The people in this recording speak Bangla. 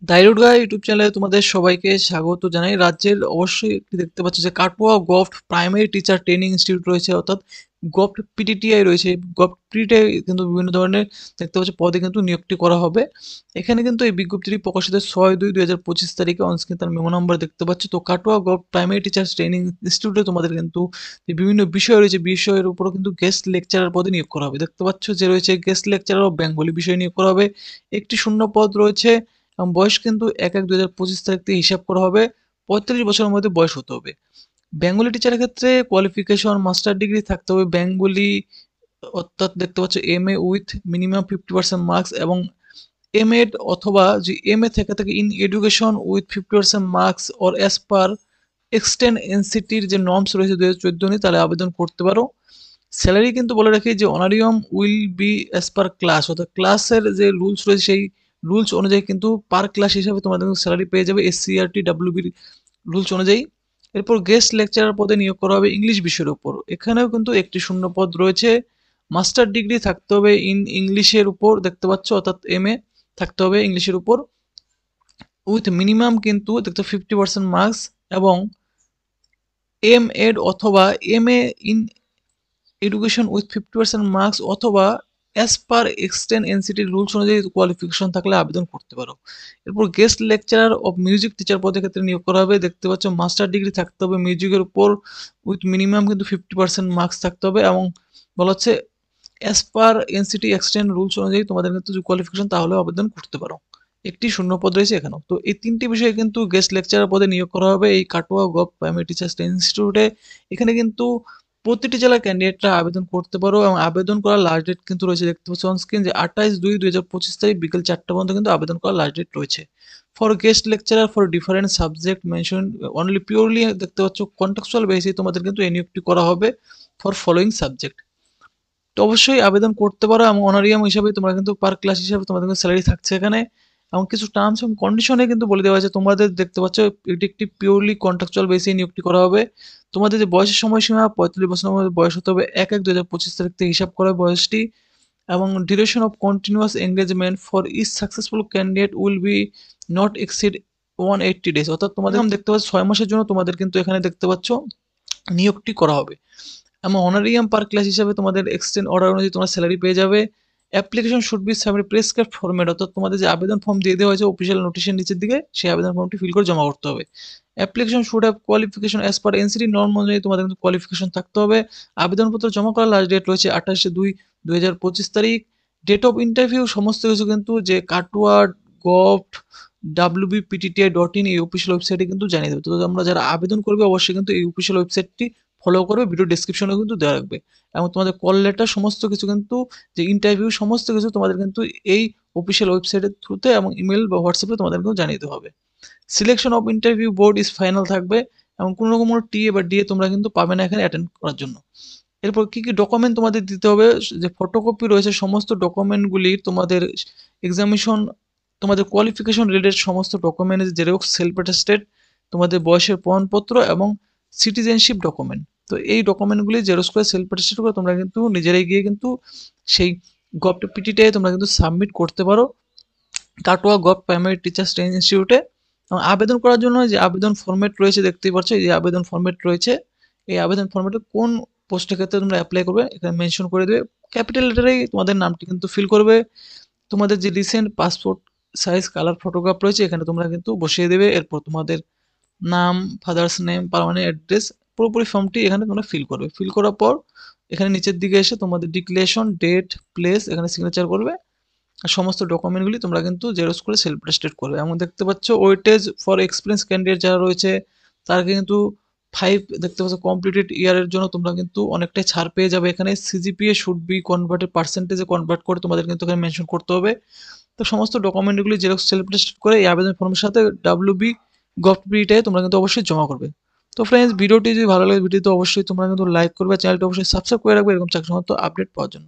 দাইরুড গাই ইউটিউব চ্যানেলে তোমাদের সবাইকে স্বাগত জানাই। রাজ্যের অবশ্যই একটি দেখতে পাচ্ছ যে Katwa govt primary teacher training institute রয়েছে, অর্থাৎ গভট পিটিটিআই রয়েছে। গভট পিটিটিআই কিন্তু বিভিন্ন ধরনের দেখতে পাচ্ছ পদে কিন্তু নিয়োগটি করা হবে। এখানে কিন্তু এই বিজ্ঞপ্তিটি প্রকাশিত 6/2/2025 তারিখে। অনস্ক্রিন তার মেমো নাম্বার দেখতে পাচ্ছ। তো Katwa govt primary teacher training ইনস্টিটিউটে তোমাদের কিন্তু যে বিভিন্ন বিষয় রয়েছে, বিষয়ের উপরও কিন্তু গেস্ট লেকচারার পদে নিয়োগ করা হবে। দেখতে পাচ্ছ যে রয়েছে গেস্ট লেকচারার অফ বেঙ্গলি বিষয়ে নিয়োগ করা হবে। একটি শূন্য পদ রয়েছে এবং বয়স কিন্তু 1/1/2025 তারিখ থেকে হিসাব করা হবে। 35 বছরের মধ্যে বয়স হতে হবে। বেঙ্গলি টিচারের ক্ষেত্রে কোয়ালিফিকেশন মাস্টার ডিগ্রি থাকতে হবে বেঙ্গলি, অর্থাৎ দেখতে পাচ্ছ এমএ উইথ মিনিমাম 50% মার্কস, এবং এমএড অথবা যে এমএ থেকে থাকে in education with 50% marks or as per extend এনসিটির যে নর্মস রয়েছে 2014 তাহলে আবেদন করতে পারো। স্যালারি কিন্তু বলে রাখি যে honorarium will be as per class, অর্থাৎ ক্লাসের যে রুলস রয়েছে সেই রুলস অনুযায়ী কিন্তু পার ক্লাস হিসাবে তোমাদের স্যালারি পেয়ে যাবে এসসিআরটি ডাব্লিউবির রুলস অনুযায়ী। এরপর গেস্ট লেকচারার পদে নিয়োগ করা হবে ইংলিশ বিষয়ের উপর। এখানেও কিন্তু একটি শূন্য পদ রয়েছে। মাস্টার ডিগ্রি থাকতে হবে ইন ইংলিশের উপর, দেখতে পাচ্ছ, অর্থাৎ এমএ থাকতে হবে ইংলিশের উপর উইথ মিনিমাম কিন্তু দেখতে 50% মার্কস, এবং এম এড অথবা MA in education with 50% marks অথবা অ্যাজ পার এক্সটেন্ড এনসিটির রুলস অনুযায়ী কোয়ালিফিকেশন থাকলে আবেদন করতে পারো। এরপর guest lecturer of music teacher পদের ক্ষেত্রে নিয়োগ করা হবে। দেখতে পাচ্ছ মাস্টার ডিগ্রি থাকতে হবে মিউজিকের উপর উইথ মিনিমাম কিন্তু 50% মার্কস থাকতে হবে, এবং বলা হচ্ছে as per NCT extend rules অনুযায়ী তোমাদের কিন্তু যে কোয়ালিফিকেশন তাহলেও আবেদন করতে পারো। একটি শূন্য পদ রয়েছে এখানেও। তো এই তিনটি বিষয়ে কিন্তু গেস্ট লেকচারার পদে নিয়োগ করা হবে এই Katwa gov primary teachers training ইনস্টিটিউটে। এখানে কিন্তু প্রতিটি জেলার ক্যান্ডিডেটরা আবেদন করতে পারো, এবং আবেদন করার লাস্ট ডেট কিন্তু রয়েছে দেখতে পাচ্ছ অনস্ক্রিন যে 28/2/2025 তারিখ বিকেল 4টা পর্যন্ত কিন্তু আবেদন করার লাস্ট ডেট রয়েছে। For guest lecturer for different subject mention only purely দেখতে পাচ্ছ কন্ট্রাকচুয়াল বেসিসে তোমাদের কিন্তু এই নিয়োগটি করা হবে ফর ফলোয়িং সাবজেক্ট। তো অবশ্যই আবেদন করতে পারো, এবং অনারিয়াম হিসাবে তোমরা কিন্তু পার ক্লাস হিসাবে তোমাদের কিন্তু স্যালারি থাকছে এখানে। এবং কিছু টার্মস এবং কন্ডিশনে কিন্তু বলে দেওয়া আছে। তোমাদের দেখতে পাচ্ছ এটি একটি পিওরলি কন্ট্রাকচুয়াল বেসে নিয়োগটি করা হবে। তোমাদের যে বয়সের সময়সীমা 45 বছরের মধ্যে বয়স হতে হবে 1/1/2025 তারিখ থেকে হিসাব করা বয়সটি। এবং duration of continuous engagement for each successful candidate will be not exceed 180 days, অর্থাৎ তোমাদের দেখতে পাচ্ছ 6 মাসের জন্য তোমাদের কিন্তু এখানে দেখতে পাচ্ছ নিয়োগটি করা হবে। এবং অনারিয়াম পার ক্লাস হিসাবে তোমাদের এক্সটেন্ড অর্ডার অনুযায়ী তোমরা স্যালারি পেয়ে যাবে। Application should be submit prescribed format, অর্থাৎ তোমাদের যে আবেদন ফর্ম দিয়ে দেওয়া হয়েছে অফিসিয়াল নোটিশের নিচের দিকে সেই আবেদন ফর্মটি ফিল করে জমা করতে হবে। Application should have qualification as per NCT norm অনুযায়ী তোমাদের কিন্তু কোয়ালিফিকেশন থাকতে হবে। আবেদনপত্র জমা করার লাস্ট ডেট রয়েছে 28/2/2025 তারিখ। ডেট অফ ইন্টারভিউ সমস্ত কিছু কিন্তু যে কাটোয়া গভট wbptti.in এই অফিসিয়াল ওয়েবসাইটে কিন্তু জানিয়ে দেবে। তো তোমরা যারা আবেদন করবে অবশ্যই কিন্তু এই অফিসিয়াল ওয়েবসাইটটি ফলো করবে, ভিডিও ডেসক্রিপশনে কিন্তু দেওয়া রাখবে। এবং তোমাদের কল লেটার সমস্ত কিছু কিন্তু যে ইন্টারভিউ সমস্ত কিছু তোমাদের কিন্তু এই অফিসিয়াল ওয়েবসাইটের থ্রুতে এবং ইমেল বা হোয়াটসঅ্যাপে তোমাদের কিন্তু জানিয়ে দেওয়া হবে। Selection of interview board is final থাকবে, এবং কোনো রকম টিএ বা ডিএ তোমরা কিন্তু পাবে না এখানে অ্যাটেন্ড করার জন্য। এরপর কি কি ডকুমেন্ট তোমাদের দিতে হবে, যে ফটোকপি রয়েছে সমস্ত ডকুমেন্টগুলির, তোমাদের এক্সামিনেশন, তোমাদের কোয়ালিফিকেশন রিলেটেড সমস্ত ডকুমেন্ট জেরক্স, সেলফ অ্যাটেস্টেড, তোমাদের বয়সের প্রমাণপত্র এবং সিটিজেনশিপ ডকুমেন্ট। তো এই ডকুমেন্টগুলি জেরক্স করে সেলফ অ্যাটেস্টেড করে তোমরা কিন্তু নিজেরাই গিয়ে কিন্তু সেই গভপিটিটাই তোমরা কিন্তু সাবমিট করতে পারো Katwa gov primary teachers training ইনস্টিটিউটে। এবং আবেদন করার জন্য যে আবেদন ফরম্যাট রয়েছে দেখতেই পাচ্ছ, এই যে আবেদন ফরম্যাট রয়েছে, এই আবেদন ফরম্যাটে কোন পোস্টের ক্ষেত্রে তোমরা অ্যাপ্লাই করবে এখানে মেনশন করে দেবে। ক্যাপিটাল লেটারেই তোমাদের নামটি কিন্তু ফিল করবে। তোমাদের যে recent passport size colour photograph রয়েছে এখানে তোমরা কিন্তু বসিয়ে দেবে। এরপর তোমাদের নাম, ফাদার্স নেম, পার্মানেন্ট অ্যাড্রেস, পুরোপুরি ফর্মটি এখানে তোমরা ফিল করবে। ফিল করার পর এখানে নিচের দিকে এসে তোমাদের ডিক্লারেশন, ডেট, প্লেস এখানে সিগনেচার করবে। আর সমস্ত ডকুমেন্টগুলি তোমরা কিন্তু জেরক্স করে সেলফ অ্যাটেস্টেড করবে। এবং দেখতে পাচ্ছ ওয়েটেজ ফর এক্সপিরিয়েন্স ক্যান্ডিডেট যারা রয়েছে তারা কিন্তু 5 দেখতে পাচ্ছ কমপ্লিটেড ইয়ারের জন্য তোমরা কিন্তু অনেকটাই ছাড় পেয়ে যাবে। এখানে সিজিপিএ শুড বি কনভার্টেড পার্সেন্টেজে কনভার্ট করে তোমাদের কিন্তু এখানে মেনশন করতে হবে। তো সমস্ত ডকুমেন্টগুলি জেরক্স সেলফ অ্যাটেস্টেড করে এই আবেদন ফর্মের সাথে ডাব্লিউবি গভপিটাই তোমরা কিন্তু অবশ্যই জমা করবে। তো ফ্রেন্ডস, ভিডিওটি যদি ভালো লাগে ভিডিওতে অবশ্যই তোমরা কিন্তু লাইক করবে, চ্যানেলটি অবশ্যই সাবস্ক্রাইব করে রাখবে এরকম চাকরির মতো আপডেট পাওয়ার জন্য।